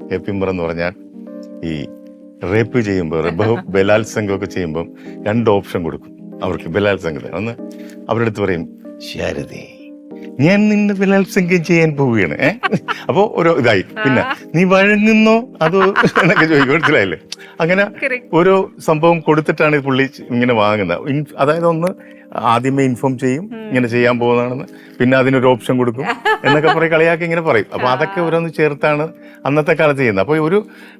K P. Ummer എന്ന് പറഞ്ഞാൽ ഈ റേപ്പ് ചെയ്യുമ്പോൾ ബലാത്സംഗമൊക്കെ ചെയ്യുമ്പം 2 ഓപ്ഷൻ കൊടുക്കും അവർക്ക്. ബലാത്സംഗത്തെ ഒന്ന് അവരുടെ അടുത്ത് പറയും, ശാരദേ ഞാൻ നിന്നെ ബലാത്സംഗം ചെയ്യാൻ പോവുകയാണ്. അപ്പൊ ഓരോ ഇതായി. പിന്നെ നീ വഴങ്ങുന്നോ അതോ എന്നൊക്കെ ചോദിക്കും. മനസ്സിലായില്ലേ? അങ്ങനെ ഓരോ സംഭവം കൊടുത്തിട്ടാണ് പുള്ളി ഇങ്ങനെ വാങ്ങുന്നത്. അതായത് ഒന്ന് ആദ്യമേ ഇൻഫോം ചെയ്യും ഇങ്ങനെ ചെയ്യാൻ പോകുന്നതാണെന്ന്, പിന്നെ അതിനൊരു ഓപ്ഷൻ കൊടുക്കും എന്നൊക്കെ പറയും, കളിയാക്കി ഇങ്ങനെ പറയും. അപ്പൊ അതൊക്കെ ഓരോന്ന് ചേർത്താണ് അന്നത്തെ കാലത്ത് ചെയ്യുന്നത്. അപ്പൊ ഒരു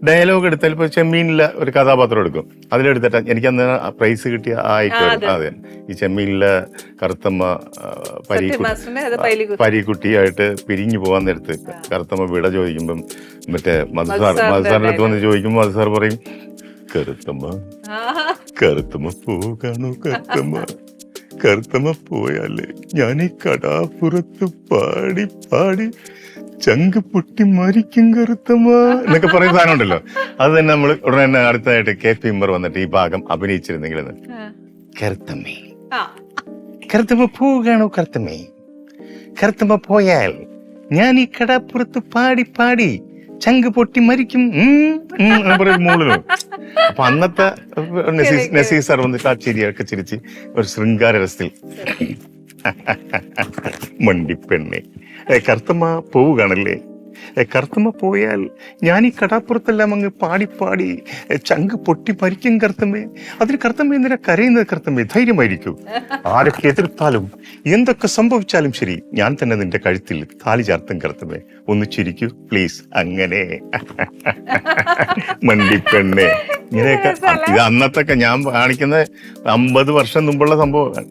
ഡയലോഗ് എടുത്താൽ ഇപ്പൊ ചെമ്മീനിലെ ഒരു കഥാപാത്രം എടുക്കും, അതിലെടുത്തിട്ട് എനിക്ക് അന്ന് പ്രൈസ് കിട്ടിയ ആ ഐറ്റം അതെ, ഈ ചെമ്മീനിലെ കറുത്തമ്മ പരീക്കുട്ടിയായിട്ട് പിരിഞ്ഞു പോകാൻ നേരത്ത് കറുത്തമ്മ വിട ചോദിക്കുമ്പം മറ്റേ മധുസാറിന്റെ അടുത്ത് വന്ന് ചോദിക്കുമ്പോ മധുസാർ പറയും, കറുത്തമ്മ പോകാണോ കറുത്തമ്മ പോയാലേ ഞാൻ ഈ കടാപ്പുറത്ത് പാടി പാടി ചങ്ക് പൊട്ടി മരിക്കും കറുത്തമ്മ എന്നൊക്കെ പറയുന്ന സാധനം ഉണ്ടല്ലോ. അത് തന്നെ നമ്മൾ ഉടനെ തന്നെ അടുത്തതായിട്ട് കെ.പി. ഉമ്മർ വന്നിട്ട് ഈ ഭാഗം അഭിനയിച്ചിരുന്നെങ്കിൽ കറുത്തമ്മ പോവുകയാണോ കറുത്തമ്മ പോയാൽ ഞാൻ ഈ കടാപ്പുറത്ത് പാടി പാടി ചങ്ക് പൊട്ടി മരിക്കും മൂളിനു. അപ്പൊ അന്നത്തെ നസീർ സാർ വന്നിട്ട് ആ ചിരിയൊക്കെ ചിരിച്ച് ഒരു ശൃംഗാര രസത്തിൽ മണ്ടിപ്പെണ്ണെ കറുത്തമ്മ പോവുകയാണല്ലേ, കറുത്തമ്മ പോയാൽ ഞാൻ ഈ കടാപ്പുറത്തെല്ലാം അങ്ങ് പാടി പാടി ചങ്ക് പൊട്ടി മരിക്കും കറുത്തമ്മേ. അതിന് കറുത്തമ്മ എന്തിനാ കരയുന്നത് കറുത്തമ്മേ? ധൈര്യമായിരിക്കൂ, ആരൊക്കെ എതിർത്താലും എന്തൊക്കെ സംഭവിച്ചാലും ശരി ഞാൻ തന്നെ നിന്റെ കഴുത്തിൽ താലി ചാർത്തും കറുത്തമ്മേ, ഒന്ന് ചിരിക്കൂ പ്ലീസ്. അങ്ങനെ മണ്ടിപ്പെണ്ണെ ഇങ്ങനെയൊക്കെ. ഇത് അന്നത്തൊക്കെ ഞാൻ കാണിക്കുന്ന 50 വർഷം മുമ്പുള്ള സംഭവമാണ്.